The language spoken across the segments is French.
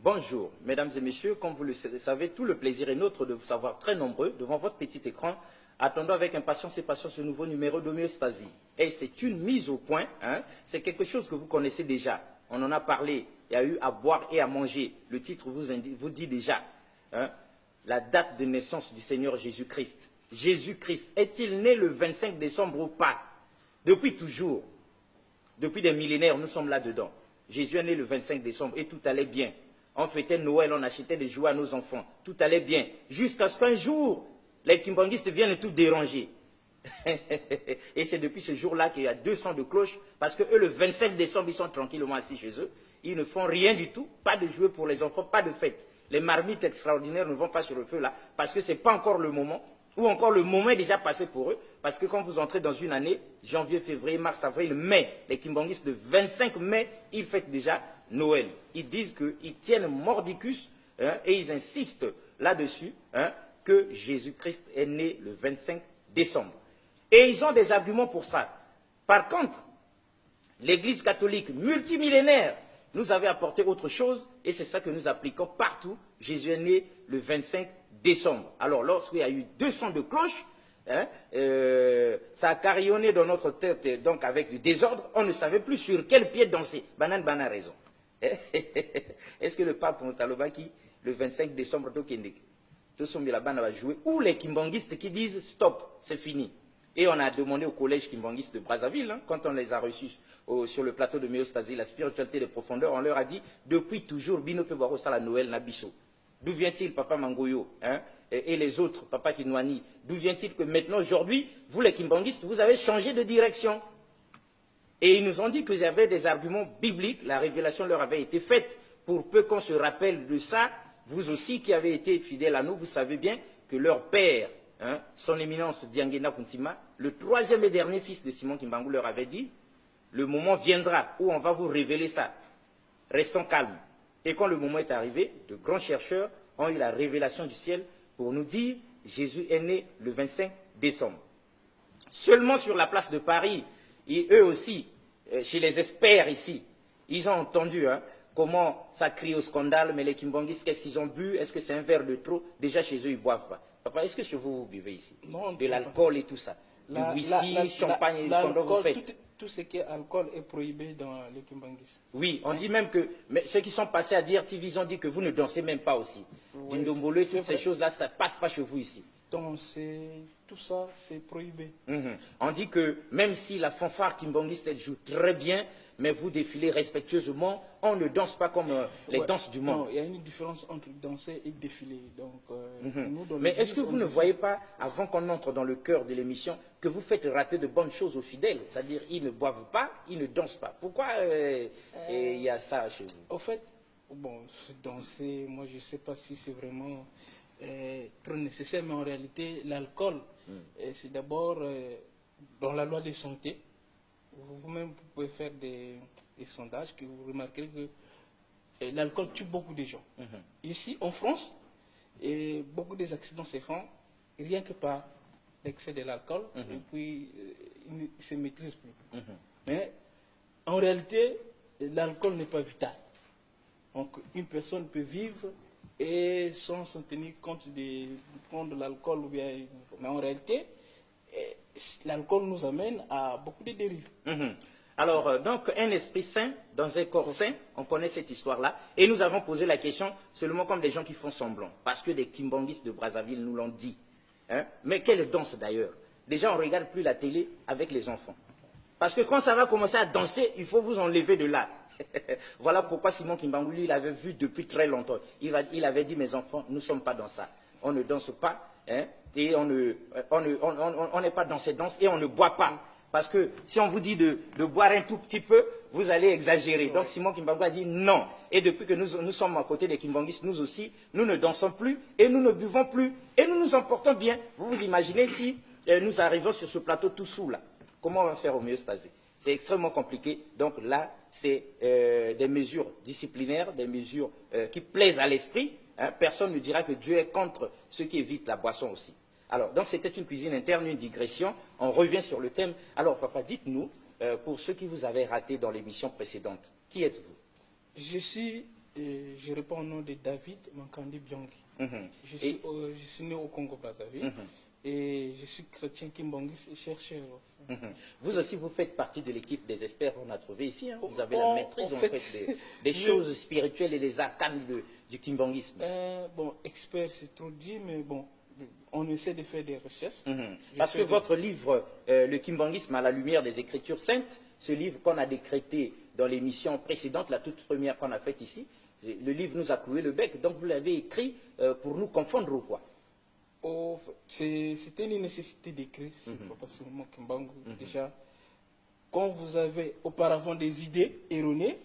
Bonjour, mesdames et messieurs, comme vous le savez, tout le plaisir est nôtre de vous savoir très nombreux devant votre petit écran. Attendons avec impatience et patience ce nouveau numéro d'homéostasie. Et c'est une mise au point, hein, c'est quelque chose que vous connaissez déjà. On en a parlé, il y a eu à boire et à manger. Le titre vous dit déjà, hein, la date de naissance du Seigneur Jésus-Christ. Jésus-Christ, est-il né le 25 décembre ou pas? Depuis toujours, depuis des millénaires, nous sommes là-dedans. Jésus est né le 25 décembre et tout allait bien. On fêtait Noël, on achetait des jouets à nos enfants. Tout allait bien. Jusqu'à ce qu'un jour, les kimbanguistes viennent tout déranger. Et c'est depuis ce jour-là qu'il y a 200 de cloches, parce que eux, le 25 décembre, ils sont tranquillement assis chez eux. Ils ne font rien du tout, pas de jouets pour les enfants, pas de fête. Les marmites extraordinaires ne vont pas sur le feu là, parce que ce n'est pas encore le moment, ou encore le moment est déjà passé pour eux, parce que quand vous entrez dans une année, janvier, février, mars, avril, mai, les kimbanguistes, le 25 mai, ils fêtent déjà Noël. Ils disent qu'ils tiennent mordicus, hein, et ils insistent là-dessus, hein, que Jésus-Christ est né le 25 décembre. Et ils ont des arguments pour ça. Par contre, l'Église catholique multimillénaire nous avait apporté autre chose, et c'est ça que nous appliquons partout. Jésus est né le 25 décembre. Alors, lorsqu'il y a eu 200 de cloches, hein, ça a carillonné dans notre tête, donc avec du désordre, on ne savait plus sur quel pied danser. Banane a raison. Est-ce que le pape Montalobaki, le 25 décembre, tout son Milabana va jouer, ou les kimbanguistes qui disent stop, c'est fini. Et on a demandé au collège kimbanguiste de Brazzaville, hein, quand on les a reçus sur le plateau de Méostasie, la spiritualité des profondeurs, on leur a dit, depuis toujours, Bino Pebaro Sala Noël Nabiso. D'où vient-il, Papa Mangoyo, hein, et les autres, Papa Kinwani, d'où vient-il que maintenant, aujourd'hui, vous les kimbanguistes, vous avez changé de direction? Et ils nous ont dit qu'il y avait des arguments bibliques, la révélation leur avait été faite, pour peu qu'on se rappelle de ça. Vous aussi qui avez été fidèles à nous, vous savez bien que leur père, hein, son éminence Diangena Kuntima, le troisième et dernier fils de Simon Kimbangu leur avait dit, le moment viendra où on va vous révéler ça. Restons calmes. Et quand le moment est arrivé, de grands chercheurs ont eu la révélation du ciel pour nous dire Jésus est né le 25 décembre. Seulement sur la place de Paris, et eux aussi, chez les experts ici, ils ont entendu, hein, comment ça crie au scandale, mais les kimbanguistes, qu'est-ce qu'ils ont bu? Est-ce que c'est un verre de trop? Déjà chez eux, ils ne boivent pas. Papa, est-ce que chez vous, vous buvez ici? Non, de l'alcool et tout ça. Du whisky, champagne, pendant vous faites. Tout ce qui est alcool est prohibé dans les kimbanguistes. Oui, on dit même que mais ceux qui sont passés à dire TV, ils ont dit que vous ne dansez même pas aussi. Oui, Dindombolo, toutes ces choses-là, ça ne passe pas chez vous ici. Danser, tout ça, c'est prohibé. On dit que même si la fanfare kimbanguiste, elle joue très bien, mais vous défilez respectueusement, on ne danse pas comme les danses du monde. Non, il y a une différence entre danser et défiler. Donc, mais est-ce que vous ne voyez pas, avant qu'on entre dans le cœur de l'émission, que vous faites rater de bonnes choses aux fidèles? C'est-à-dire, ils ne boivent pas, ils ne dansent pas. Pourquoi il y a ça chez vous? Au fait, bon, danser, moi je ne sais pas si c'est vraiment trop nécessaire, mais en réalité, l'alcool, c'est d'abord dans la loi de santé. Vous-même, vous pouvez faire des sondages que vous remarquerez que l'alcool tue beaucoup de gens. Ici, en France, beaucoup des accidents se font rien que par l'excès de l'alcool, et puis ils ne se maîtrisent plus. Mais en réalité, l'alcool n'est pas vital. Donc, une personne peut vivre et sans s'en tenir compte de prendre l'alcool. Mais en réalité, l'alcool nous amène à beaucoup de dérives. Alors, donc, un esprit sain dans un corps sain, on connaît cette histoire-là, et nous avons posé la question seulement comme des gens qui font semblant, parce que des kimbanguistes de Brazzaville nous l'ont dit. Hein? Mais quelle danse d'ailleurs? Déjà, on ne regarde plus la télé avec les enfants. Parce que quand ça va commencer à danser, il faut vous enlever de là. Voilà pourquoi Simon Kimbangu, il avait vu depuis très longtemps. Il avait dit, mes enfants, nous ne sommes pas dans ça. On ne danse pas, hein, et on n'est pas dans ces danses, et on ne boit pas. Parce que si on vous dit de boire un tout petit peu, vous allez exagérer. Donc Simon Kimbangu a dit non. Et depuis que nous sommes à côté des kimbanguistes, nous aussi, nous ne dansons plus, et nous ne buvons plus, et nous nous en portons bien. Vous vous imaginez si nous arrivons sur ce plateau tout sous là. Comment on va faire homéostasie? C'est extrêmement compliqué. Donc là, c'est des mesures disciplinaires, des mesures qui plaisent à l'esprit. Hein. Personne ne dira que Dieu est contre ceux qui évitent la boisson aussi. Alors, donc c'était une cuisine interne, une digression. On revient sur le thème. Alors, papa, dites-nous, pour ceux qui vous avaient raté dans l'émission précédente, qui êtes-vous? Je suis Je réponds au nom de David Mankandi Byongi. Je suis né au Congo-Brazzaville et je suis chrétien kimbangiste et chercheur. Vous aussi, vous faites partie de l'équipe des experts qu'on a trouvé ici. Hein. Vous avez la maîtrise en fait des choses spirituelles et les arcanes du kimbangisme. Bon, expert, c'est trop dit, mais bon, on essaie de faire des recherches. Parce que votre livre, Le kimbangisme à la lumière des Écritures saintes, ce livre qu'on a décrété dans l'émission précédente, la toute première qu'on a faite ici, le livre nous a cloué le bec, donc vous l'avez écrit pour nous confondre ou quoi? C'était une nécessité d'écrire sur Papa Solomon Kimbangu. Déjà, quand vous avez auparavant des idées erronées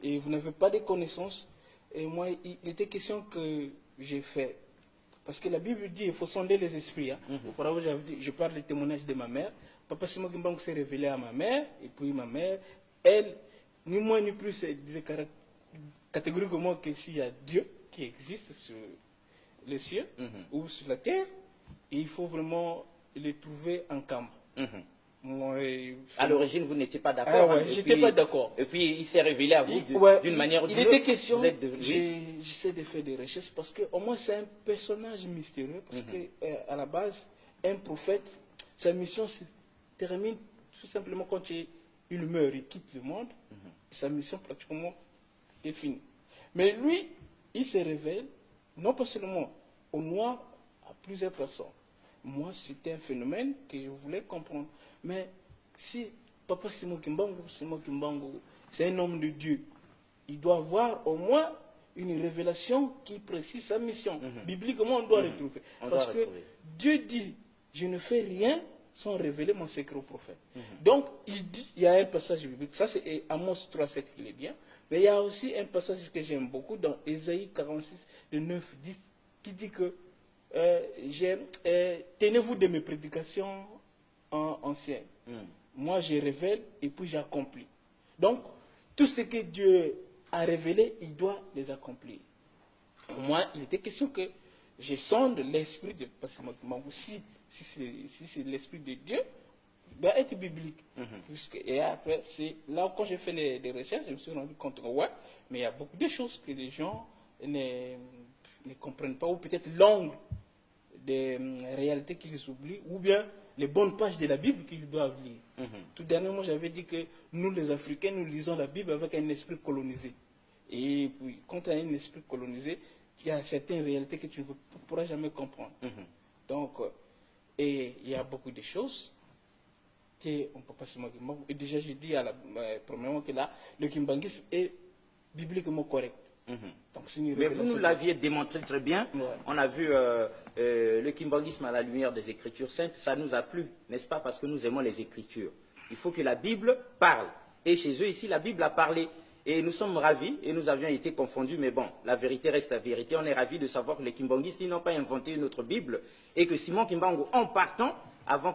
et vous n'avez pas de connaissances, et moi, il était question que j'ai fait. Parce que la Bible dit qu'il faut sonder les esprits. Hein. Auparavant, je parle du témoignage de ma mère. Papa Solomon Kimbangu s'est révélé à ma mère, et puis ma mère, elle, ni moins ni plus, elle disait catégoriquement que s'il y a Dieu qui existe sur les cieux ou sur la terre, et il faut vraiment le trouver en camp. À l'origine, vous n'étiez pas d'accord. J'étais pas d'accord. Et puis, il s'est révélé à vous d'une manière ou d'une autre. Il était question, j'essaie de faire des recherches, parce qu'au moins c'est un personnage mystérieux, parce qu'à la base, un prophète, sa mission se termine tout simplement quand il meurt, il quitte le monde, sa mission pratiquement est finie. Mais lui, il se révèle, non pas seulement aux Noirs, à plusieurs personnes. Moi, c'était un phénomène que je voulais comprendre. Mais si Papa Simon Kimbangu, c'est un homme de Dieu, il doit avoir au moins une révélation qui précise sa mission. Bibliquement, on doit retrouver. Parce que Dieu dit, je ne fais rien sans révéler mon secret au prophète. Donc, il y a un passage biblique, ça c'est Amos 3,7 qui est bien, mais il y a aussi un passage que j'aime beaucoup dans Ésaïe 46, le 9, 10, qui dit que tenez-vous de mes prédications anciennes. Moi, je révèle et puis j'accomplis. Donc, tout ce que Dieu a révélé, il doit les accomplir. Pour moi, il était question que je sonde l'esprit de si c'est l'esprit de Dieu, il doit être biblique. Et après, c'est là où quand j'ai fait des recherches, je me suis rendu compte que ouais, mais il y a beaucoup de choses que les gens ne comprennent pas, ou peut-être l'angle des réalités qu'ils oublient, ou bien les bonnes pages de la Bible qu'ils doivent lire. Tout dernièrement, j'avais dit que nous, les Africains, nous lisons la Bible avec un esprit colonisé. Et puis, quand tu as un esprit colonisé, il y a certaines réalités que tu ne pourras jamais comprendre. Donc, et il y a beaucoup de choses qu'on ne peut pas se moquer. Et déjà, j'ai dit premièrement que là, le kimbangisme est bibliquement correct. Donc, mais vous nous l'aviez démontré très bien. On a vu le kimbangisme à la lumière des Écritures saintes. Ça nous a plu, n'est-ce pas? Parce que nous aimons les Écritures. Il faut que la Bible parle. Et chez eux, ici, la Bible a parlé. Et nous sommes ravis, et nous avions été confondus, mais bon, la vérité reste la vérité. On est ravis de savoir que les kimbangistes, ils n'ont pas inventé une autre Bible, et que Simon Kimbangu, en partant, avant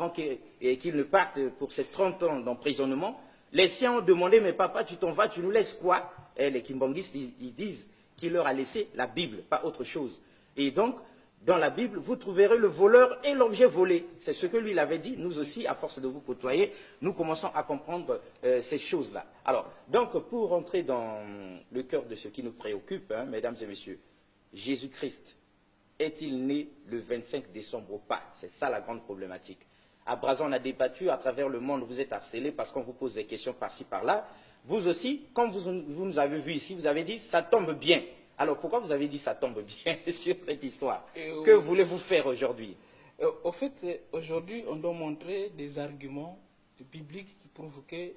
qu'il ne parte pour ces 30 ans d'emprisonnement, les siens ont demandé, mais papa, tu t'en vas, tu nous laisses quoi? Et les kimbangistes, ils disent qu'il leur a laissé la Bible, pas autre chose. Et donc, dans la Bible, vous trouverez le voleur et l'objet volé. C'est ce que lui il avait dit. Nous aussi, à force de vous côtoyer, nous commençons à comprendre ces choses-là. Alors, donc, pour rentrer dans le cœur de ce qui nous préoccupe, hein, mesdames et messieurs, Jésus-Christ est-il né le 25 décembre ou pas? C'est ça la grande problématique. À Brazza, on a débattu, à travers le monde, vous êtes harcelés parce qu'on vous pose des questions par-ci, par-là. Vous aussi, quand vous nous avez vu ici, vous avez dit, ça tombe bien. Alors, pourquoi vous avez dit ça tombe bien sur cette histoire? Que voulez-vous faire aujourd'hui? Au fait, aujourd'hui, on doit montrer des arguments bibliques qui prouvent que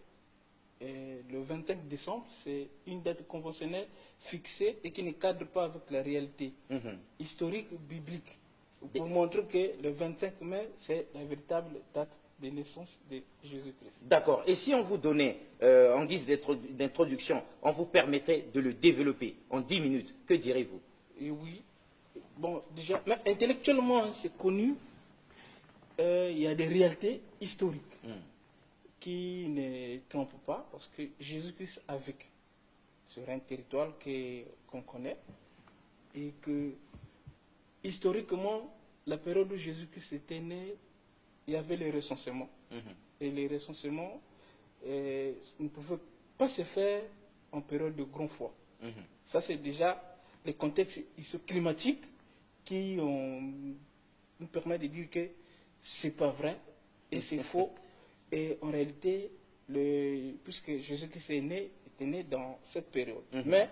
le 25 décembre, c'est une date conventionnelle fixée et qui ne cadre pas avec la réalité historique biblique. Pour montrer que le 25 mai, c'est la véritable date de naissance de Jésus-Christ. D'accord. Et si on vous donnait, en guise d'introduction, on vous permettait de le développer en 10 minutes, que direz-vous? Oui. Bon, déjà, intellectuellement, c'est connu. Il y a des réalités historiques qui ne trompent pas, parce que Jésus-Christ a vécu sur un territoire qu'on connaît, et que, historiquement, la période où Jésus-Christ était né, il y avait les recensements. Et les recensements ne pouvaient pas se faire en période de grand froid. Ça, c'est déjà les contextes climatiques qui nous permettent de dire que ce n'est pas vrai et c'est faux. Et en réalité, puisque Jésus-Christ était né dans cette période. Mais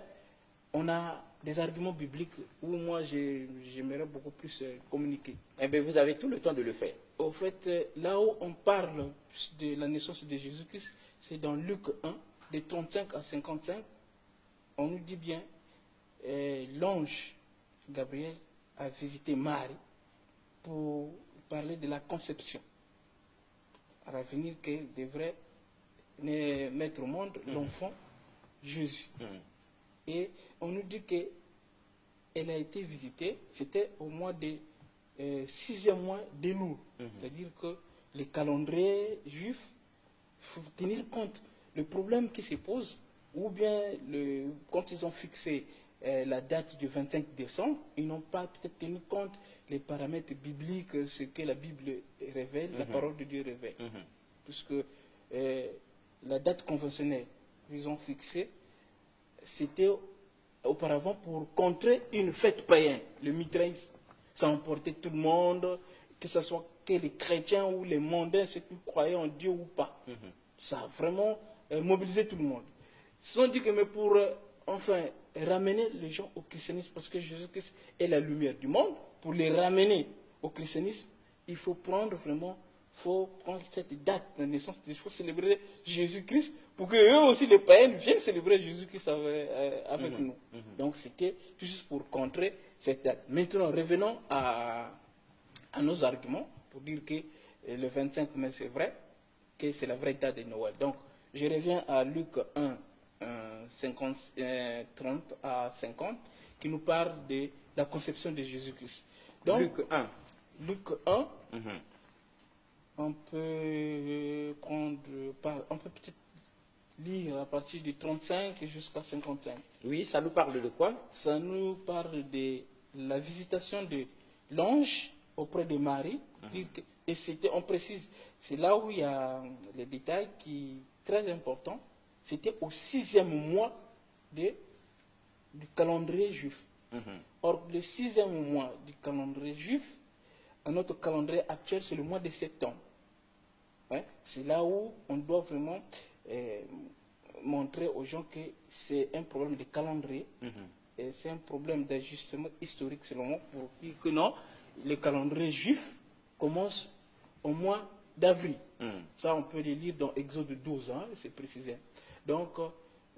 on a des arguments bibliques où moi j'aimerais beaucoup plus communiquer. Eh bien, vous avez tout le temps de le faire. Au fait, là où on parle de la naissance de Jésus-Christ, c'est dans Luc 1, de 35 à 55. On nous dit bien, l'ange Gabriel a visité Marie pour parler de la conception. À l'avenir qu'elle devrait mettre au monde l'enfant Jésus. Et on nous dit qu'elle a été visitée, c'était au mois de 6e mois d'Elul. C'est-à-dire que les calendriers juifs, il faut tenir compte. Le problème qui se pose, ou bien quand ils ont fixé la date du 25 décembre, ils n'ont pas peut-être tenu compte les paramètres bibliques, ce que la Bible révèle, la parole de Dieu révèle. Puisque la date conventionnelle qu'ils ont fixée, c'était auparavant pour contrer une fête païenne, le mitraïsme. Ça emportait tout le monde, que ce soit que les chrétiens ou les mondains, ceux qui croyaient en Dieu ou pas. Ça a vraiment mobilisé tout le monde. Ils se sont dit que mais pour enfin ramener les gens au christianisme, parce que Jésus-Christ est la lumière du monde, pour les ramener au christianisme, il faut prendre vraiment, cette date de naissance, il faut célébrer Jésus-Christ pour que eux aussi, les païens, viennent célébrer Jésus-Christ avec nous. Donc c'était juste pour contrer cette date. Maintenant, revenons à nos arguments pour dire que le 25 mai, c'est vrai, que c'est la vraie date de Noël. Donc, je reviens à Luc 1, 30 à 50, qui nous parle de la conception de Jésus-Christ. Donc, Luc 1, on peut peut-être lire à partir du 35 jusqu'à 55. Oui, ça nous parle de quoi? Ça nous parle de la visitation de l'ange auprès de Marie. Et on précise, c'est là où il y a les détails qui sont très importants. C'était au 6e mois du calendrier juif. Or, le 6e mois du calendrier juif, à notre calendrier actuel, c'est le mois de septembre. C'est là où on doit vraiment montrer aux gens que c'est un problème de calendrier, et c'est un problème d'ajustement historique selon moi, pour dire que non, le calendrier juif commence au mois d'avril. Ça, on peut le lire dans Exode 12, c'est précisé. Donc,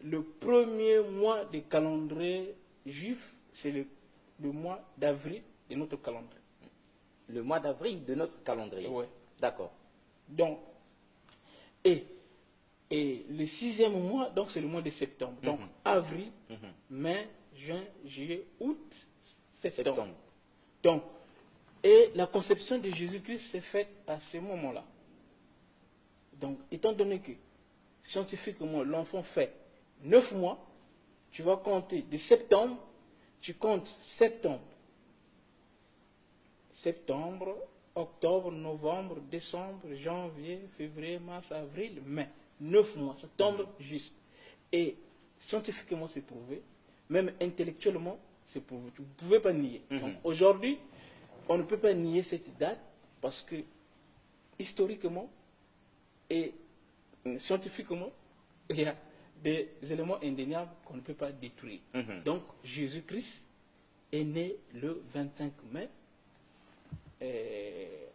le premier mois du calendrier juif, c'est le mois d'avril de notre calendrier. Le mois d'avril de notre calendrier. Oui. D'accord. Donc, et le 6e mois, donc c'est le mois de septembre. Donc, avril, mai, juin, juillet, août, septembre. Donc, et la conception de Jésus-Christ s'est faite à ce moment-là. Donc, étant donné que scientifiquement, l'enfant fait 9 mois, tu vas compter de septembre, tu comptes septembre, octobre, novembre, décembre, janvier, février, mars, avril, mai. 9 mois, ça tombe juste. Et scientifiquement, c'est prouvé. Même intellectuellement, c'est prouvé. Vous ne pouvez pas nier. Donc aujourd'hui, on ne peut pas nier cette date parce que historiquement et scientifiquement, il y a des éléments indéniables qu'on ne peut pas détruire. Donc Jésus-Christ est né le 25 mai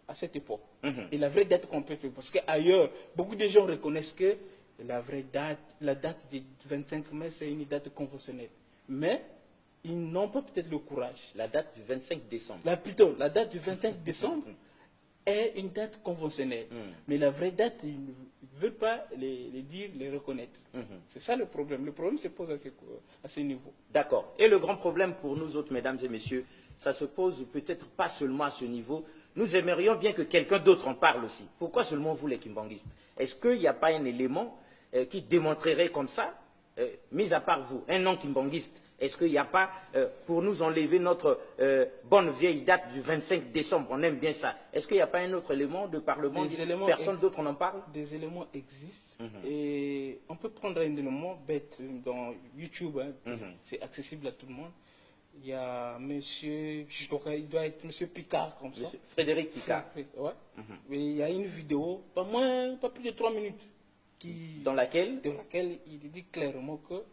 à cette époque. Et la vraie date qu'on peut, parce qu'ailleurs, beaucoup de gens reconnaissent que la vraie date, la date du 25 mai, c'est une date conventionnelle. Mais ils n'ont pas peut-être le courage. La date du 25 décembre. Plutôt, la date du 25 décembre est une date conventionnelle. Mais la vraie date, ils ne veulent pas les dire, les reconnaître. C'est ça le problème. Le problème se pose à ce niveau. D'accord. Et le grand problème pour nous autres, mesdames et messieurs, ça se pose peut-être pas seulement à ce niveau. Nous aimerions bien que quelqu'un d'autre en parle aussi. Pourquoi seulement vous, les kimbanguistes? Est-ce qu'il n'y a pas un élément qui démontrerait comme ça mis à part vous, un non-kimbanguiste, est-ce qu'il n'y a pas, pour nous enlever notre bonne vieille date du 25 décembre, on aime bien ça, est-ce qu'il n'y a pas un autre élément de parlement, personne d'autre n'en parle? Des éléments existent, et on peut prendre un élément bête dans YouTube, hein, c'est accessible à tout le monde. Il y a monsieur, il doit être monsieur Picard, comme ça. Frédéric Picard. Ouais. Mais il y a une vidéo, pas plus de 3 minutes, dans laquelle il dit clairement que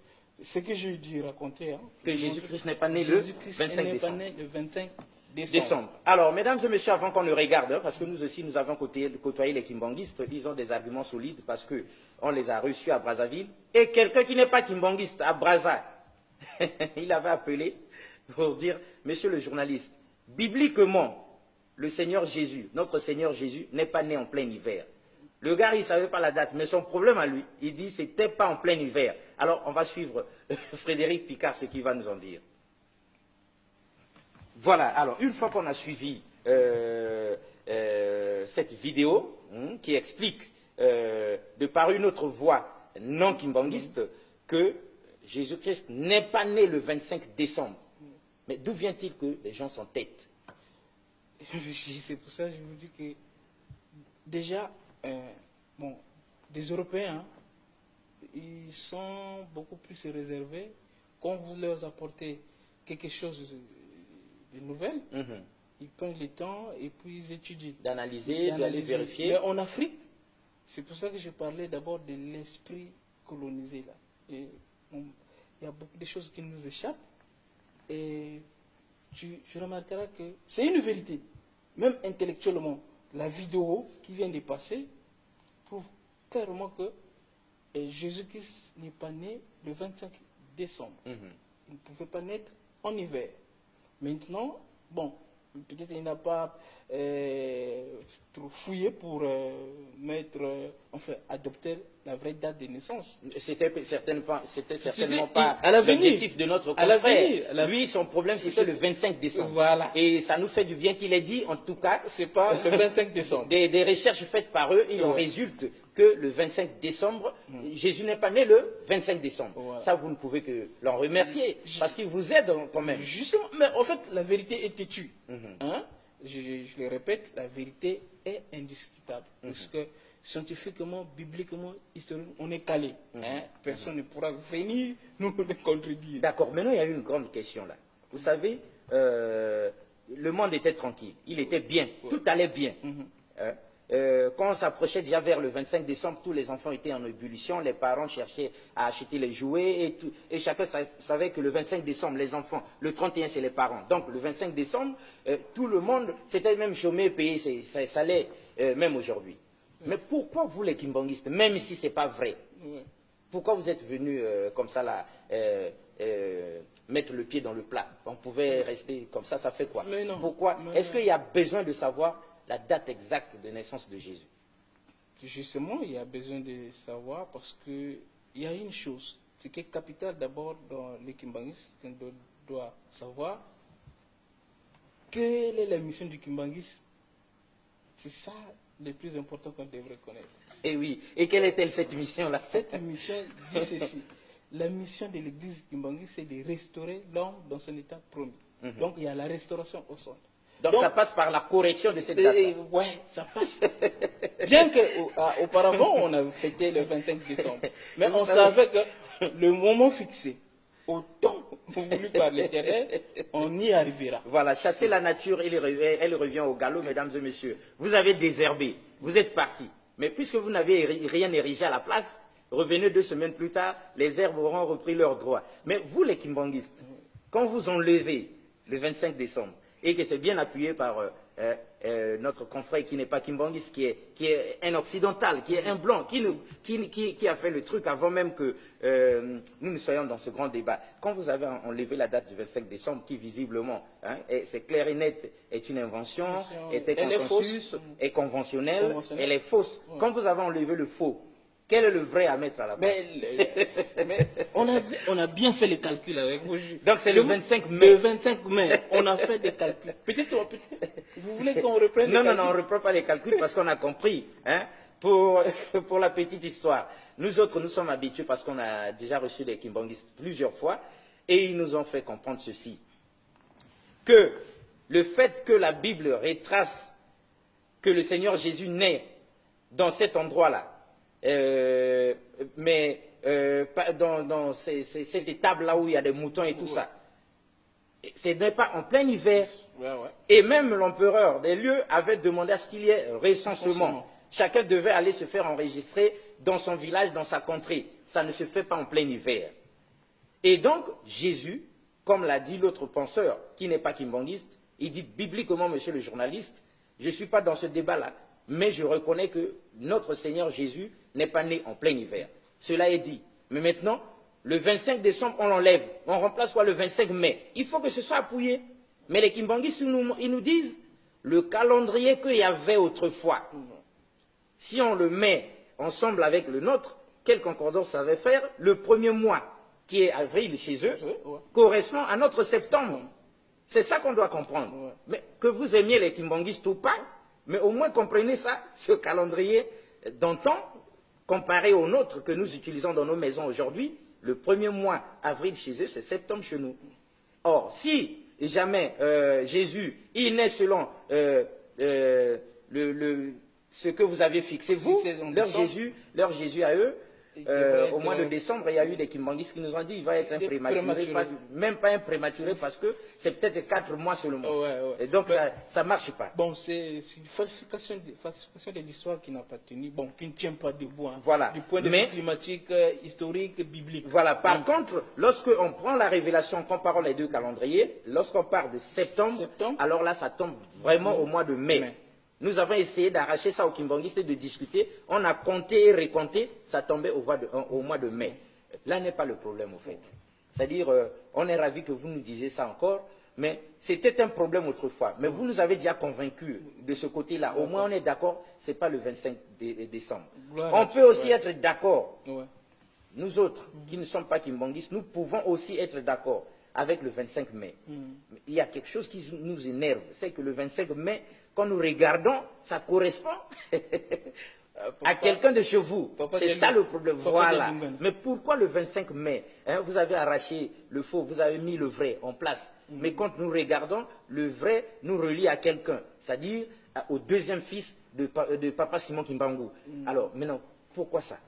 ce que j'ai dû raconter, hein, que Jésus-Christ n'est pas né le 25 décembre. Né le 25 décembre. Alors, mesdames et messieurs, avant qu'on le regarde, hein, parce que nous aussi, nous avons côtoyé les kimbanguistes, ils ont des arguments solides parce qu'on les a reçus à Brazzaville. Et quelqu'un qui n'est pas kimbanguiste à Brazza, il avait appelé pour dire, monsieur le journaliste, bibliquement, le Seigneur Jésus, notre Seigneur Jésus, n'est pas né en plein hiver. Le gars, il ne savait pas la date, mais son problème à lui, il dit, c'était pas en plein hiver. Alors, on va suivre Frédéric Picard, ce qu'il va nous en dire. Voilà, alors, une fois qu'on a suivi cette vidéo, qui explique, de par une autre voie non kimbanguiste, que Jésus-Christ n'est pas né le 25 décembre. Mais d'où vient-il que les gens s'entêtent? C'est pour ça que je vous dis que, déjà, bon, les Européens, ils sont beaucoup plus réservés. Quand vous leur apportez quelque chose de nouvelle, ils prennent le temps et puis ils étudient. D'analyser, d'aller vérifier. Mais en Afrique, c'est pour ça que je parlais d'abord de l'esprit colonisé. Là. Et il y a beaucoup de choses qui nous échappent. Et tu remarqueras que c'est une vérité. Même intellectuellement, la vidéo qui vient de passer prouve clairement que Jésus-Christ n'est pas né le 25 décembre. Il ne pouvait pas naître en hiver. Maintenant, bon, peut-être il n'a pas trop fouillé pour adopter la vraie date de naissance. C'était certainement pas l'objectif de notre confrère. Lui, son problème, c'était le 25 décembre. Voilà. Et ça nous fait du bien qu'il ait dit, en tout cas, c'est pas le 25 décembre. Des recherches faites par eux, il en résulte que le 25 décembre, Jésus n'est pas né le 25 décembre. Voilà. Ça, vous ne pouvez que l'en remercier, parce qu'il vous aide quand même. Justement, mais en fait, la vérité est têtue. Hein? Je le répète, la vérité est indiscutable. Parce que scientifiquement, bibliquement, historiquement, on est calé. Personne ne pourra venir nous le contredire. D'accord, maintenant il y a une grande question là. Vous savez, le monde était tranquille, il était bien, tout allait bien. Quand on s'approchait déjà vers le 25 décembre, tous les enfants étaient en ébullition, les parents cherchaient à acheter les jouets et chacun savait que le 25 décembre, les enfants, le 31 c'est les parents. Donc le 25 décembre, tout le monde s'était même chômé, payé, ça allait même aujourd'hui. Mais pourquoi vous les kimbanguistes, même si ce n'est pas vrai, pourquoi vous êtes venus comme ça là, mettre le pied dans le plat? On pouvait rester comme ça fait quoi? Pourquoi? Est-ce qu'il y a besoin de savoir la date exacte de naissance de Jésus? Justement, il y a besoin de savoir parce qu'il y a une chose, c'est qui est capital d'abord dans les kimbanguistes, qu'on doit savoir quelle est la mission du kimbanguisme. C'est ça le plus important qu'on devrait connaître. Et oui, et quelle est-elle cette mission-là? Cette mission dit ceci. La mission de l'église kimbanguiste, c'est de restaurer l'homme dans son état promis. Donc il y a la restauration au centre. Donc ça passe par la correction de cette date. Oui, ça passe. Bien qu'auparavant, on avait fêté le 25 décembre. Mais on savait que le moment fixé, au temps voulu par l'Éternel, on y arrivera. Voilà, chasser la nature, elle revient au galop, mesdames et messieurs. Vous avez désherbé, vous êtes partis. Mais puisque vous n'avez rien érigé à la place, revenez 2 semaines plus tard, les herbes auront repris leurs droits. Mais vous, les kimbanguistes, quand vous enlevez le 25 décembre, et que c'est bien appuyé par notre confrère qui n'est pas kimbanguiste, qui est un occidental, qui est un blanc, qui a fait le truc avant même que nous ne soyons dans ce grand débat. Quand vous avez enlevé la date du 25 décembre, qui visiblement, c'est clair et net, est une invention, est un consensus, est conventionnelle, elle est fausse. Quand vous avez enlevé le faux, quel est le vrai à mettre à la place? Mais on a bien fait les calculs avec vous. Donc c'est le 25 mai. Le 25 mai, on a fait des calculs. Peut-être vous voulez qu'on reprenne les calculs? Non, on ne reprend pas les calculs parce qu'on a compris. Pour la petite histoire. Nous autres, nous sommes habitués parce qu'on a déjà reçu des kimbanguistes plusieurs fois et ils nous ont fait comprendre ceci. Que le fait que la Bible retrace que le Seigneur Jésus naît dans cet endroit-là, dans cette étable-là où il y a des moutons et tout ça, ce n'est pas en plein hiver. Et même l'empereur des lieux avait demandé à ce qu'il y ait recensement. Chacun devait aller se faire enregistrer dans son village, dans sa contrée. Ça ne se fait pas en plein hiver. Et donc, Jésus, comme l'a dit l'autre penseur, qui n'est pas kimbanguiste, il dit bibliquement, monsieur le journaliste, je ne suis pas dans ce débat-là, mais je reconnais que notre Seigneur Jésus n'est pas né en plein hiver. Cela est dit. Mais maintenant, le 25 décembre, on l'enlève. On remplace quoi le 25 mai? Il faut que ce soit appuyé. Mais les kimbanguistes, ils nous disent, le calendrier qu'il y avait autrefois, si on le met ensemble avec le nôtre, quelle concordance ça va faire? Le premier mois, qui est avril chez eux, correspond à notre septembre. C'est ça qu'on doit comprendre. Mais que vous aimiez les kimbanguistes ou pas, mais au moins comprenez ça, ce calendrier d'antan, comparé au nôtre que nous utilisons dans nos maisons aujourd'hui, le premier mois, avril chez eux, c'est septembre chez nous. Or, si jamais Jésus, il naît selon ce que vous avez fixé, vous, leur Jésus à eux, au mois de décembre, il y a eu des kimbanguistes qui nous ont dit qu'il va être un prématuré, même pas un prématuré parce que c'est peut-être 4 mois seulement. Et donc ça ne marche pas. Bon, c'est une falsification de l'histoire qui n'a pas tenu, bon, qui ne tient pas debout. Hein, voilà. Du point de vue climatique, historique, biblique. Voilà. Par contre, lorsqu'on prend la révélation, comparant les deux calendriers, lorsqu'on part de septembre, alors là, ça tombe vraiment au mois de mai. Nous avons essayé d'arracher ça aux kimbanguistes et de discuter. On a compté et recompté, ça tombait au mois de mai. Là n'est pas le problème, au fait. C'est-à-dire, on est ravis que vous nous disiez ça encore, mais c'était un problème autrefois. Mais vous nous avez déjà convaincus de ce côté-là. Au moins, on est d'accord, ce n'est pas le 25 décembre. On peut aussi être d'accord. Nous autres, qui ne sommes pas kimbanguistes, nous pouvons aussi être d'accord avec le 25 mai. Il y a quelque chose qui nous énerve, c'est que le 25 mai, quand nous regardons, ça correspond à quelqu'un de chez vous. C'est ça le problème. Voilà. Mais pourquoi le 25 mai, hein, vous avez arraché le faux, vous avez mis le vrai en place. Mais quand nous regardons, le vrai nous relie à quelqu'un, c'est-à-dire au deuxième fils de Papa Simon Kimbangu. Alors, maintenant, pourquoi ça?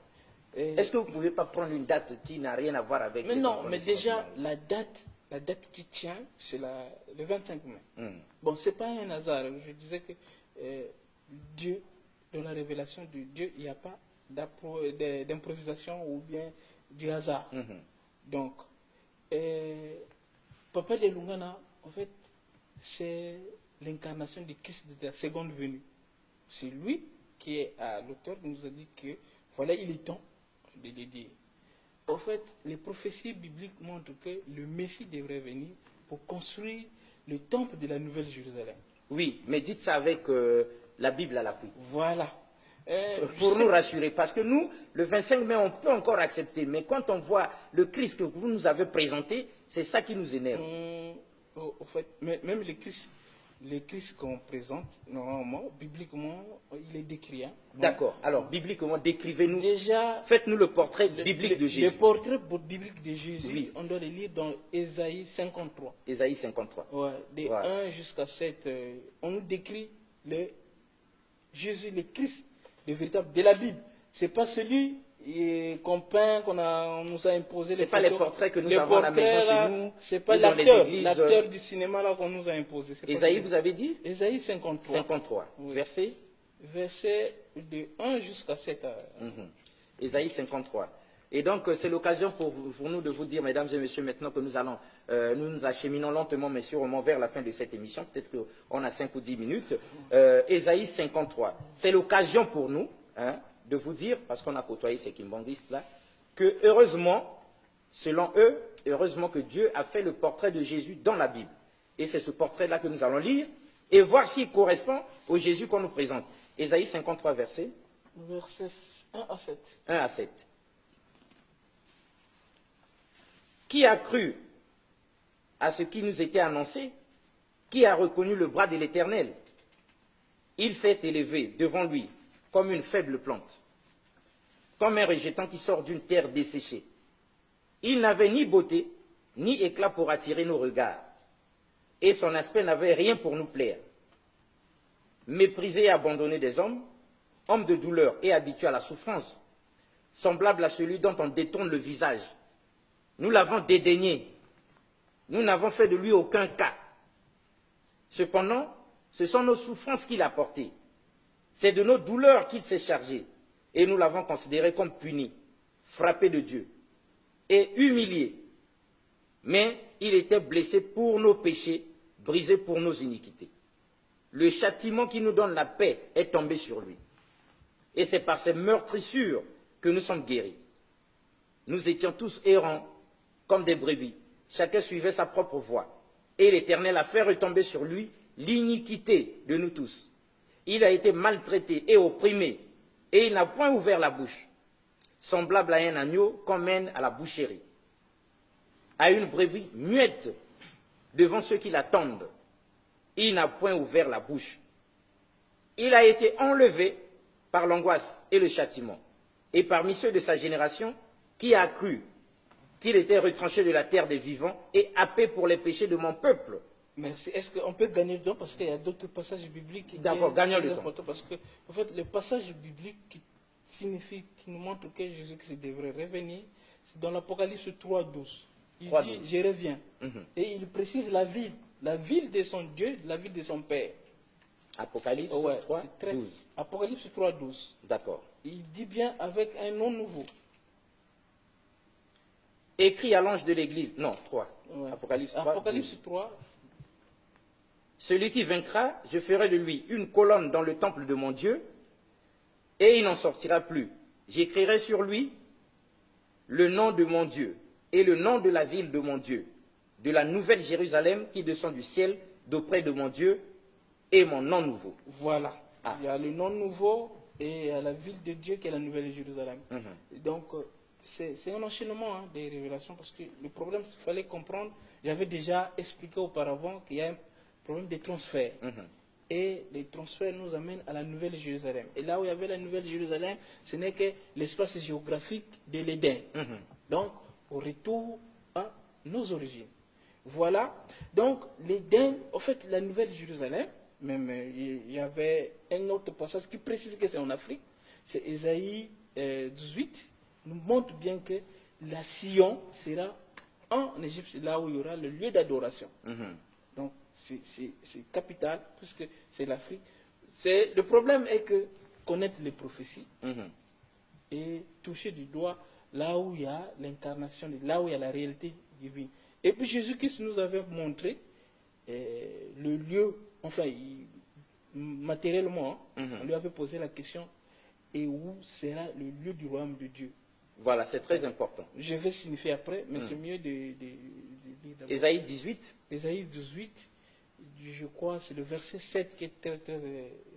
Est-ce que vous ne pouvez pas prendre une date qui n'a rien à voir avec... Mais non, mais déjà, la date qui tient, c'est le 25 mai. Bon, ce n'est pas un hasard. Je disais que Dieu, dans la révélation de Dieu, il n'y a pas d'improvisation ou bien du hasard. Donc, Papa de Lungana, en fait, c'est l'incarnation du Christ de la seconde venue. C'est lui qui est à l'auteur qui nous a dit que, voilà, il est temps de le dire. En fait, les prophéties bibliques montrent que le Messie devrait venir pour construire le temple de la Nouvelle Jérusalem. Oui, mais dites ça avec la Bible à l'appui. Voilà. Pour nous rassurer, parce que nous, le 25 mai, on peut encore accepter, mais quand on voit le Christ que vous nous avez présenté, c'est ça qui nous énerve. En fait, même le Christ qu'on présente, normalement, bibliquement, il est décrit. Hein. D'accord. Alors, bibliquement, décrivez-nous. Déjà, faites-nous le portrait biblique de Jésus. Le portrait biblique de Jésus, oui. On doit le lire dans Ésaïe 53. Ésaïe 53. Ouais, de 1 jusqu'à 7. On nous décrit Jésus, le Christ, le véritable de la Bible. Ce n'est pas celui qu'on peint, qu'on nous a imposé. Ce n'est pas les portraits que nous avons à la maison chez nous. Ce n'est pas l'acteur du cinéma là qu'on nous a imposé. Ésaïe, vous avez dit? Ésaïe 53. 53. Oui. Verset de 1 jusqu'à 7. Ésaïe 53. Et donc, c'est l'occasion pour nous de vous dire, mesdames et messieurs, maintenant que nous nous acheminons lentement, mais sûrement vers la fin de cette émission, peut-être qu'on a 5 ou 10 minutes, Ésaïe 53. C'est l'occasion pour nous, hein, de vous dire, parce qu'on a côtoyé ces kimbanguistes-là, que heureusement, selon eux, heureusement que Dieu a fait le portrait de Jésus dans la Bible. Et c'est ce portrait-là que nous allons lire et voir s'il correspond au Jésus qu'on nous présente. Ésaïe 53, versets 1 à 7. 1 à 7. Qui a cru à ce qui nous était annoncé? Qui a reconnu le bras de l'Éternel? Il s'est élevé devant lui comme une faible plante. comme un rejetant qui sort d'une terre desséchée. Il n'avait ni beauté, ni éclat pour attirer nos regards, et son aspect n'avait rien pour nous plaire. Méprisé et abandonné des hommes, homme de douleur et habitué à la souffrance, semblable à celui dont on détourne le visage. Nous l'avons dédaigné, nous n'avons fait de lui aucun cas. Cependant, ce sont nos souffrances qu'il a portées, c'est de nos douleurs qu'il s'est chargé, et nous l'avons considéré comme puni, frappé de Dieu, et humilié. Mais il était blessé pour nos péchés, brisé pour nos iniquités. Le châtiment qui nous donne la paix est tombé sur lui. Et c'est par ses meurtrissures que nous sommes guéris. Nous étions tous errants, comme des brebis. Chacun suivait sa propre voie. Et l'Éternel a fait retomber sur lui l'iniquité de nous tous. Il a été maltraité et opprimé, et il n'a point ouvert la bouche, semblable à un agneau qu'on mène à la boucherie, à une brebis muette devant ceux qui l'attendent. Il n'a point ouvert la bouche. Il a été enlevé par l'angoisse et le châtiment. Et parmi ceux de sa génération, qui a cru qu'il était retranché de la terre des vivants et happé pour les péchés de mon peuple? Merci. Est-ce qu'on peut gagner le temps parce qu'il y a d'autres passages bibliques qui D'accord, gagnons le temps. Parce que, en fait, le passage biblique qui signifie, qui nous montre que Jésus-Christ devrait revenir, c'est dans l'Apocalypse 3:12. Il 3:12. dit, je reviens. Et il précise la ville de son Dieu, la ville de son Père. Apocalypse Ouais, 3, c'est très- 12. Apocalypse 3:12. D'accord. Il dit bien avec un nom nouveau. Écrit à l'ange de l'église. Non, 3. Ouais. Apocalypse 3. Apocalypse 12. 3. Celui qui vaincra, je ferai de lui une colonne dans le temple de mon Dieu, et il n'en sortira plus. J'écrirai sur lui le nom de mon Dieu et le nom de la ville de mon Dieu, de la nouvelle Jérusalem qui descend du ciel d'auprès de mon Dieu, et mon nom nouveau. Voilà. Ah. Il y a le nom nouveau et il y a la ville de Dieu qui est la nouvelle Jérusalem. Et donc, c'est un enchaînement des révélations parce que le problème, il fallait comprendre, j'avais déjà expliqué auparavant qu'il y a un problème de transfert. Et les transferts nous amènent à la nouvelle Jérusalem. Et là où il y avait la nouvelle Jérusalem, ce n'est que l'espace géographique de l'Éden. Donc, au retour à nos origines. Voilà. Donc, l'Éden, en fait, la nouvelle Jérusalem, même il y avait un autre passage qui précise que c'est en Afrique, c'est Ésaïe 18, nous montre bien que la Sion sera en Égypte, là où il y aura le lieu d'adoration. Donc, c'est capital, puisque c'est l'Afrique. Le problème est que connaître les prophéties et toucher du doigt là où il y a l'incarnation, là où il y a la réalité divine. Et puis Jésus-Christ nous avait montré le lieu, enfin, matériellement, on lui avait posé la question, et où sera le lieu du royaume de Dieu? Voilà, c'est très important. Je vais signifier après, mais c'est mieux de dire d'abord. Ésaïe 18. Ésaïe 18, je crois, c'est le verset 7 qui est très, très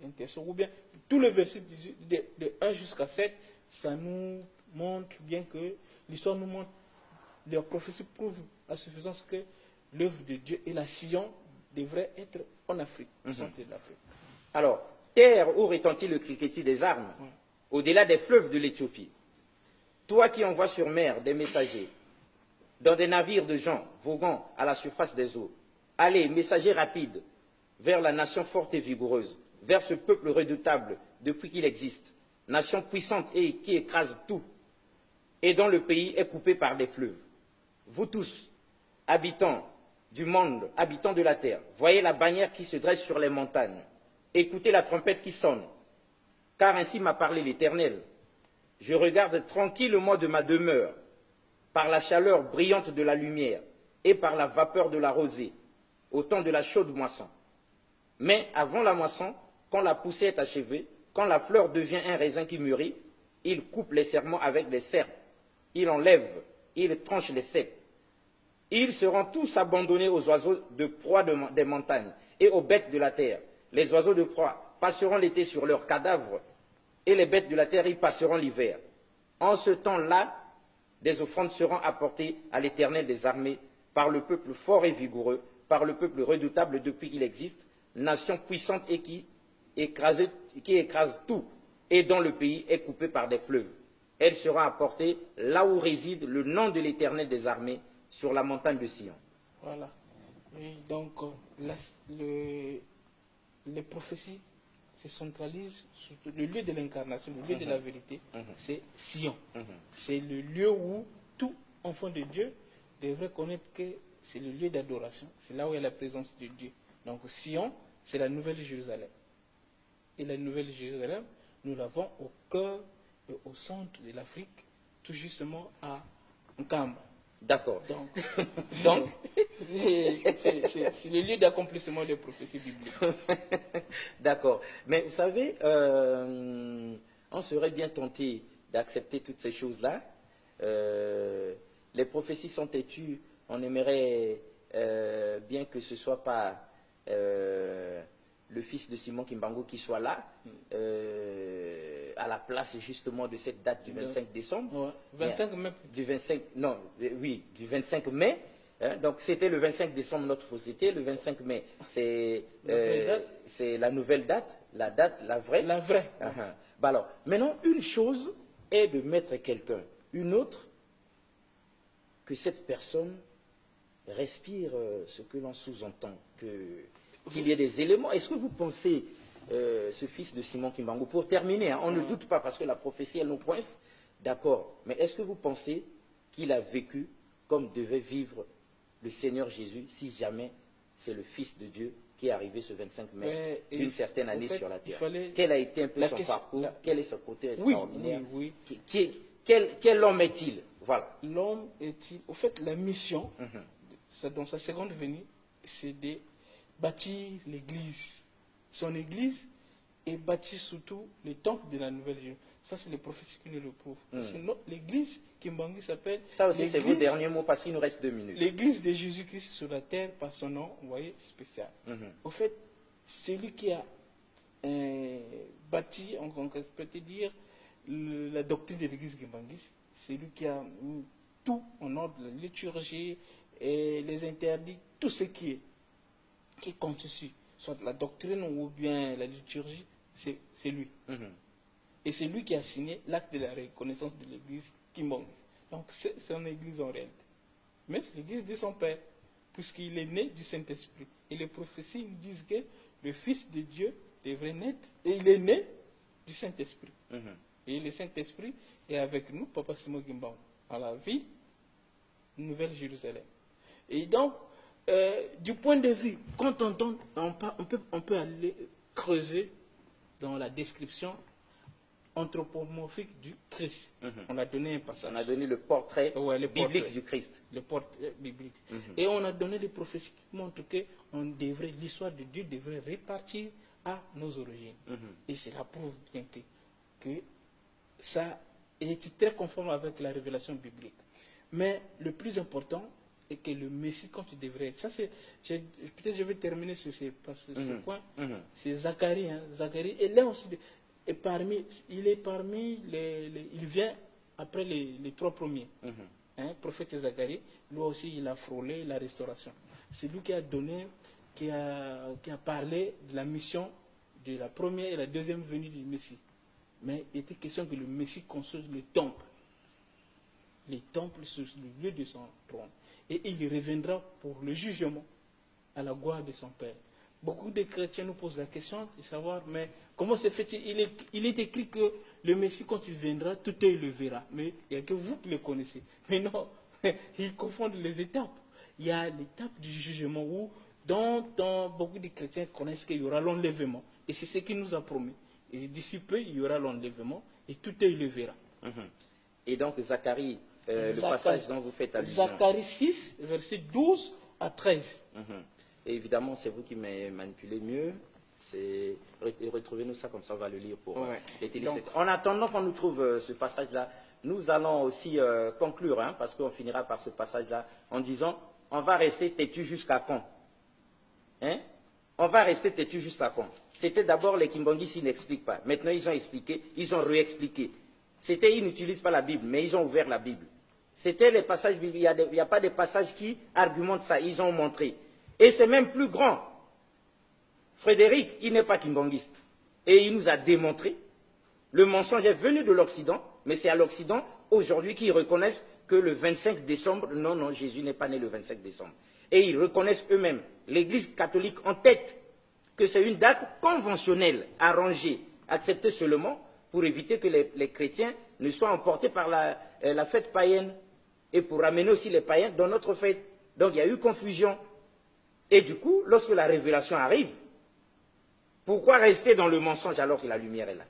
intéressant. Ou bien, tout le verset de 1 jusqu'à 7, ça nous montre bien que l'histoire nous montre, la prophétie prouve à suffisance que l'œuvre de Dieu et la Sion devraient être en Afrique, au centre de l'Afrique. Alors, terre où retentit le cliquetis des armes, au-delà des fleuves de l'Éthiopie. Toi qui envoies sur mer des messagers, dans des navires de gens voguant à la surface des eaux, allez, messagers rapides, vers la nation forte et vigoureuse, vers ce peuple redoutable depuis qu'il existe, nation puissante et qui écrase tout, et dont le pays est coupé par des fleuves. Vous tous, habitants du monde, habitants de la terre, voyez la bannière qui se dresse sur les montagnes, écoutez la trompette qui sonne, car ainsi m'a parlé l'Éternel. Je regarde tranquillement de ma demeure, par la chaleur brillante de la lumière et par la vapeur de la rosée, au temps de la chaude moisson. Mais avant la moisson, quand la poussée est achevée, quand la fleur devient un raisin qui mûrit, il coupe les serments avec des serpes, il enlève, il tranche les ceps. Ils seront tous abandonnés aux oiseaux de proie des montagnes et aux bêtes de la terre. Les oiseaux de proie passeront l'été sur leurs cadavres, et les bêtes de la terre y passeront l'hiver. En ce temps-là, des offrandes seront apportées à l'Éternel des armées par le peuple fort et vigoureux, par le peuple redoutable depuis qu'il existe, nation puissante et qui écrase tout, et dont le pays est coupé par des fleuves. Elle sera apportée là où réside le nom de l'Éternel des armées, sur la montagne de Sion. Voilà. Et donc, les prophéties se centralisent sur le lieu de l'incarnation, le lieu de la vérité, c'est Sion. C'est le lieu où tout enfant de Dieu devrait connaître que c'est le lieu d'adoration, c'est là où il y a la présence de Dieu. Donc Sion, c'est la nouvelle Jérusalem. Et la nouvelle Jérusalem, nous l'avons au cœur et au centre de l'Afrique, tout justement à Nkamba. D'accord. Donc c'est le lieu d'accomplissement des prophéties bibliques. D'accord. Mais vous savez, on serait bien tenté d'accepter toutes ces choses-là. Les prophéties sont têtues. On aimerait bien que ce ne soit pas le fils de Simon Kimbangu qui soit là, à la place justement de cette date du 25 décembre. Ouais, 25 mai. Du 25, non, oui, du 25 mai. Hein, donc c'était le 25 décembre notre fausseté, le 25 mai c'est la nouvelle date, la vraie. La vraie. Bah alors, maintenant, une chose est de mettre quelqu'un, une autre, que cette personne respire ce que l'on sous-entend, qu'il y ait des éléments. Est-ce que vous pensez, ce fils de Simon Kimbangu, pour terminer, hein, on ne doute pas parce que la prophétie, elle nous coince, d'accord, mais est-ce que vous pensez qu'il a vécu comme devait vivre le Seigneur Jésus si jamais c'est le Fils de Dieu qui est arrivé ce 25 mai d'une certaine année sur la terre? Quel a été un peu son parcours? Quel est ce côté extraordinaire? Oui. Quel homme est-il? Voilà. L'homme est-il... Au fait, la mission, dans sa seconde venue, c'est de bâtir l'Église. Son Église est bâtie surtout le temple de la nouvelle Jérusalem. Ça, c'est les prophéties qui nous le prouvent. Parce que l'Église Kimbangu s'appelle... Ça aussi, c'est vos derniers mots parce qu'il nous reste 2 minutes. L'Église de Jésus-Christ sur la terre par son nom, vous voyez, spécial. Au fait, celui qui a bâti, on peut dire, la doctrine de l'Église Kimbangu, c'est lui qui a mis tout en ordre, la liturgie, et les interdits, tout ce qui compte dessus, soit la doctrine ou bien la liturgie, c'est lui. Et c'est lui qui a signé l'acte de la reconnaissance de l'Église Kimbangu. Donc c'est son Église en réalité. Mais c'est l'Église de son Père, puisqu'il est né du Saint-Esprit. Et les prophéties nous disent que le Fils de Dieu devrait naître, et il est né du Saint-Esprit. Et le Saint-Esprit est avec nous, Papa Simon Kimbangu, à la ville, Nouvelle Jérusalem. Et donc, du point de vue, quand on peut aller creuser dans la description anthropomorphique du Christ. On a donné un passage. On a donné le portrait biblique du Christ. Le portrait biblique. Et on a donné des prophéties qui montrent que l'histoire de Dieu devrait repartir à nos origines. Et cela prouve bien que ça est très conforme avec la révélation biblique. Mais le plus important est que le Messie, quand il devrait être, ça c'est, peut-être je vais terminer sur ce point, c'est Zacharie. Zacharie est là aussi. Il vient après les 3 premiers. Prophète Zacharie, lui aussi il a frôlé la restauration. C'est lui qui a donné, qui a parlé de la mission de la première et la deuxième venue du Messie. Mais il était question que le Messie construise le temple. Les temples sur le lieu de son trône. Et il reviendra pour le jugement à la gloire de son Père. Beaucoup de chrétiens nous posent la question de savoir, mais comment se fait-il? Il est écrit que le Messie, quand il viendra, tout œil le verra. Mais il n'y a que vous qui le connaissez. Mais non, ils confondent les étapes. Il y a l'étape du jugement dont beaucoup de chrétiens connaissent qu'il y aura l'enlèvement. Et c'est ce qu'il nous a promis. Et d'ici peu, il y aura l'enlèvement et tout œil le verra. Et donc, Zacharie, le passage dont vous faites allusion. Zacharie 6, versets 12 à 13. Et évidemment, c'est vous qui m'avez manipulé mieux. Retrouvez-nous ça, comme ça on va le lire pour les téléspectateurs. En attendant qu'on nous trouve ce passage-là, nous allons aussi conclure, parce qu'on finira par ce passage-là, en disant, on va rester têtu jusqu'à quand? On va rester têtu jusqu'à quand? C'était d'abord les Kimbangu qui n'expliquent pas. Maintenant, ils ont expliqué, ils ont réexpliqué. C'était, ils n'utilisent pas la Bible, mais ils ont ouvert la Bible. C'était les passages bibliques, il n'y a pas de passages qui argumentent ça, ils ont montré. Et c'est même plus grand. Frédéric, il n'est pas kimbanguiste. Et il nous a démontré, le mensonge est venu de l'Occident, Mais c'est à l'Occident, aujourd'hui, qu'ils reconnaissent que le 25 décembre, non, non, Jésus n'est pas né le 25 décembre. Et ils reconnaissent eux-mêmes, l'Église catholique en tête, que c'est une date conventionnelle, arrangée, acceptée seulement pour éviter que les chrétiens ne soient emportés par la fête païenne et pour ramener aussi les païens dans notre fête. Donc il y a eu confusion. Et du coup, lorsque la révélation arrive, pourquoi rester dans le mensonge alors que la lumière est là?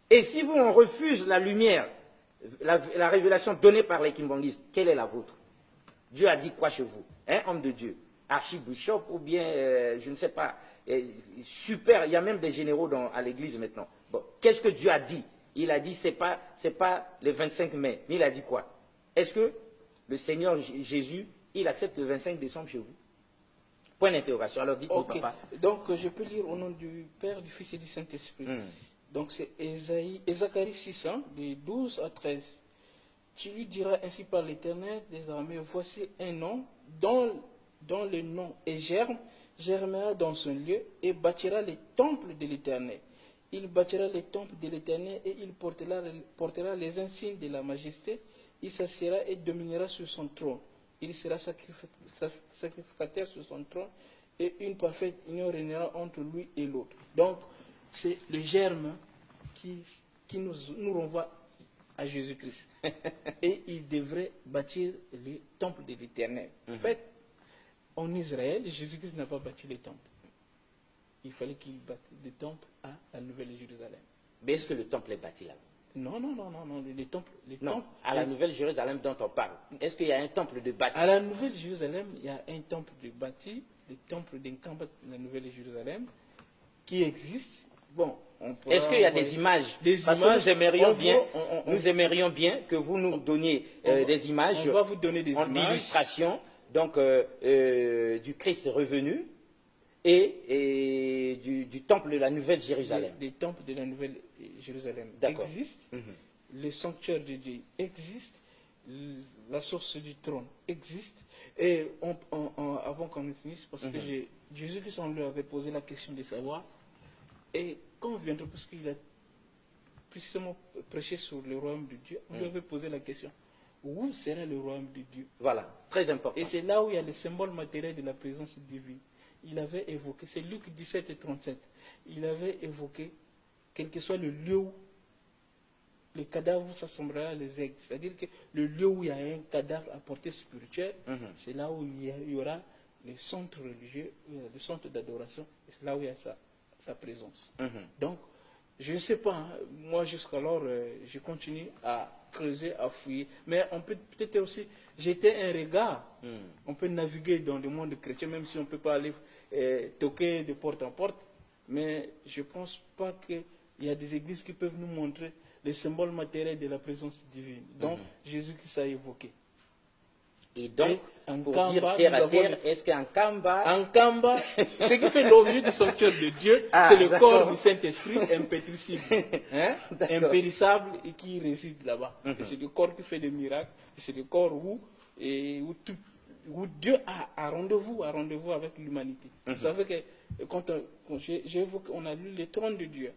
Et si vous, on refuse la lumière, la révélation donnée par les kimbanguistes, quelle est la vôtre? Dieu a dit quoi chez vous? Hein, homme de Dieu? Archibishop ou bien, je ne sais pas, super, il y a même des généraux à l'église maintenant. Bon, qu'est-ce que Dieu a dit? Il a dit, c'est pas le 25 mai, mais il a dit quoi? Est-ce que le Seigneur Jésus, il accepte le 25 décembre chez vous? Point d'interrogation. Alors dites-moi, papa. Donc, je peux lire au nom du Père, du Fils et du Saint-Esprit. Donc, c'est Zacharie 6, de 12 à 13. Tu lui diras ainsi par l'Éternel des armées, voici un nom dont le nom est germe, germera dans son lieu et bâtira les temples de l'Éternel. Il bâtira les temples de l'Éternel et il portera les insignes de la majesté. Il s'assiera et dominera sur son trône. Il sera sacrificateur sur son trône et une parfaite union régnera entre lui et l'autre. Donc, c'est le germe qui nous renvoie à Jésus-Christ. Et il devrait bâtir le temple de l'Éternel. En fait, en Israël, Jésus-Christ n'a pas bâti le temple. Il fallait qu'il bâtisse le temple à la Nouvelle Jérusalem. Mais est-ce que le temple est bâti là? Non, le temple. À la Nouvelle Jérusalem dont on parle, est-ce qu'il y a un temple de bâti? À la Nouvelle Jérusalem, il y a un temple de bâti, le temple d'Enkamba de la Nouvelle Jérusalem, qui existe. Bon, est-ce qu'il y a des images? Parce que nous aimerions bien que vous nous donniez des images. On va vous donner des images. D'illustration, donc du Christ revenu et du temple de la Nouvelle Jérusalem. Les temples de la Nouvelle Jérusalem existent. Le sanctuaire de Dieu existe. La source du trône existe. Et avant qu'on finisse, parce que Jésus-Christ, on lui avait posé la question de savoir. Et quand on viendra, parce qu'il a précisément prêché sur le royaume de Dieu, on lui avait posé la question, où sera le royaume de Dieu? Voilà, très important. Et c'est là où il y a le symbole matériel de la présence divine. Il avait évoqué, c'est Luc 17 et 37, il avait évoqué, quel que soit le lieu où le cadavre s'assemblera les aigles. C'est-à-dire que le lieu où il y a un cadavre à portée spirituelle, c'est là où il y aura le centre religieux, le centre d'adoration, et c'est là où il y a sa présence. Donc, je ne sais pas, moi jusqu'alors, je continue à creuser, à fouiller, mais on peut peut-être aussi jeter un regard, on peut naviguer dans le monde chrétien, même si on ne peut pas aller toquer de porte en porte, mais je ne pense pas qu'il y a des églises qui peuvent nous montrer les symboles matériels de la présence divine, donc Jésus-Christ a évoqué. Et donc, pour dire terre à terre, est-ce qu'en Kamba... En Kamba, ce qui fait l'objet du sanctuaire de Dieu, c'est le corps du Saint-Esprit impétrissible, impérissable et qui réside là-bas. Et c'est le corps qui fait des miracles, et c'est le corps où Dieu a rendez-vous avec l'humanité. Vous savez que quand j'évoque, on a lu le trône de Dieu.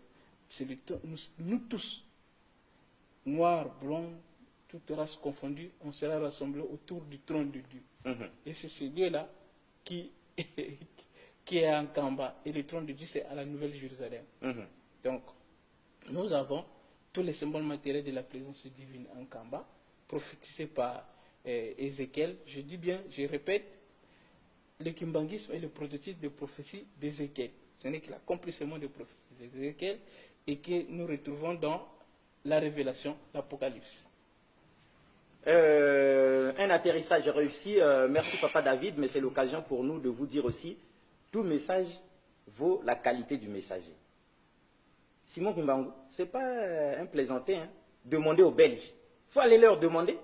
C'est nous tous, noirs, blancs, toute race confondue, on sera rassemblés autour du trône de Dieu. Et c'est ce Dieu-là qui est en Kamba. Et le trône de Dieu, c'est à la Nouvelle Jérusalem. Donc, nous avons tous les symboles matériels de la présence divine en Kamba, prophétisés par Ézéchiel. Je dis bien, je répète, le kimbanguisme est le prototype de prophétie d'Ézéchiel. Ce n'est que l'accomplissement de prophétie d'Ézéchiel et que nous retrouvons dans la Révélation, l'Apocalypse. Un atterrissage réussi. Merci Papa David, mais c'est l'occasion pour nous de vous dire aussi, tout message vaut la qualité du messager. Simon Kimbangu, ce n'est pas un plaisantin. Demandez aux Belges. Il faut aller leur demander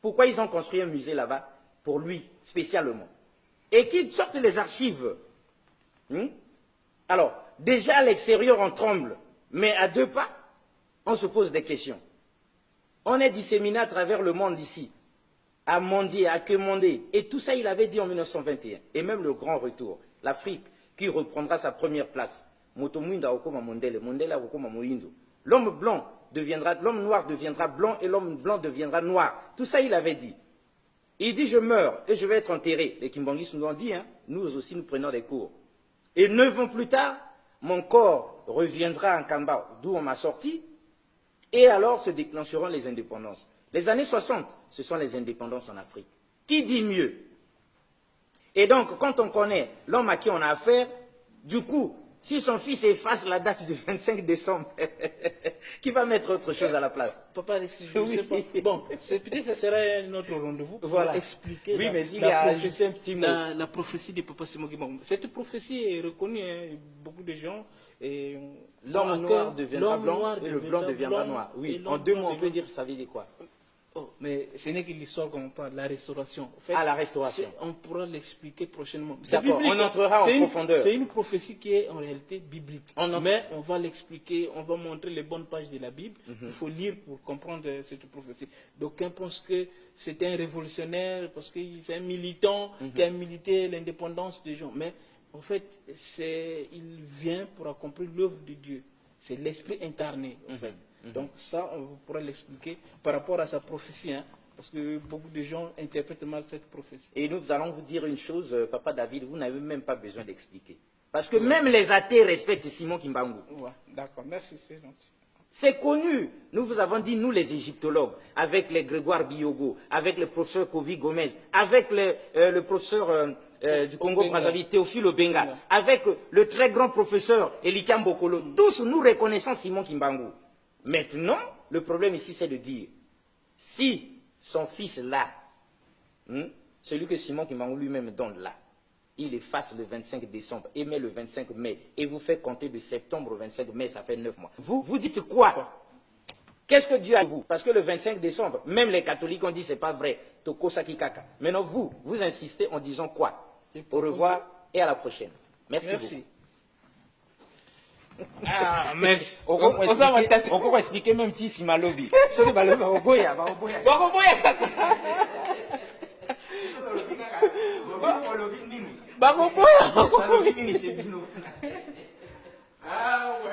pourquoi ils ont construit un musée là-bas, pour lui, spécialement. Et qu'ils sortent les archives. Alors, déjà à l'extérieur, on tremble, mais à 2 pas, on se pose des questions. On est disséminé à travers le monde ici, à Mondier, à Quemondé. Et tout ça, il avait dit en 1921. Et même le grand retour, l'Afrique, qui reprendra sa première place. L'homme blanc l'homme noir deviendra blanc et l'homme blanc deviendra noir. Tout ça, il avait dit. Il dit, je meurs et je vais être enterré. Les Kimbanguistes nous l'ont dit, hein. Nous aussi, nous prenons des cours. Et 9 ans plus tard, mon corps reviendra en Kamba, d'où on m'a sorti, et alors se déclencheront les indépendances. Les années 60, ce sont les indépendances en Afrique. Qui dit mieux? Et donc, quand on connaît l'homme à qui on a affaire, du coup, si son fils efface la date du 25 décembre, qui va mettre autre chose à la place? Papa Alexis, je ne sais pas. Bon, peut-être que ce sera un autre rendez-vous pour expliquer la prophétie de Papa Sémoki. Bon, cette prophétie est reconnue, hein, beaucoup de gens. L'homme noir deviendra blanc et le blanc deviendra noir. Oui, en 2 mots, on peut dire ça veut dire quoi? Oh, mais ce n'est que l'histoire qu'on parle, la restauration. En fait, la restauration. On pourra l'expliquer prochainement. D'accord, on entrera en profondeur. C'est une prophétie qui est en réalité biblique. Mais on va l'expliquer, on va montrer les bonnes pages de la Bible. Il faut lire pour comprendre cette prophétie. D'aucuns pensent que c'était un révolutionnaire, parce que c'est un militant qui a milité l'indépendance des gens. Mais en fait, il vient pour accomplir l'œuvre de Dieu. C'est l'esprit incarné, en fait. Donc ça, on pourra l'expliquer par rapport à sa prophétie, hein, parce que beaucoup de gens interprètent mal cette prophétie. Et nous allons vous dire une chose, Papa David, vous n'avez même pas besoin d'expliquer. Parce que même les athées respectent Simon Kimbangu. Ouais, d'accord, merci, c'est gentil. C'est connu. Nous vous avons dit, nous les égyptologues, avec les Grégoire Biyogo, avec le professeur Kovi Gomez, avec le professeur du Congo-Brazzaville, Théophile Obenga, avec le très grand professeur Elikiam Bokolo, tous nous reconnaissons Simon Kimbangu. Maintenant, le problème ici, c'est de dire, si son fils là, celui que Simon Kimbangu lui-même donne là, il efface le 25 décembre et met le 25 mai, et vous fait compter de septembre au 25 mai, ça fait 9 mois. Vous dites quoi? Qu'est-ce que Dieu a dit vous? Parce que le 25 décembre, même les catholiques ont dit c'est pas vrai. Toko Saki Kaka. Maintenant, vous insistez en disant quoi? Au revoir et à la prochaine. Merci. Beaucoup. Ah, merci. On va expliquer même si Malobi. Sur le ballon, Baroboya. Ah ouais.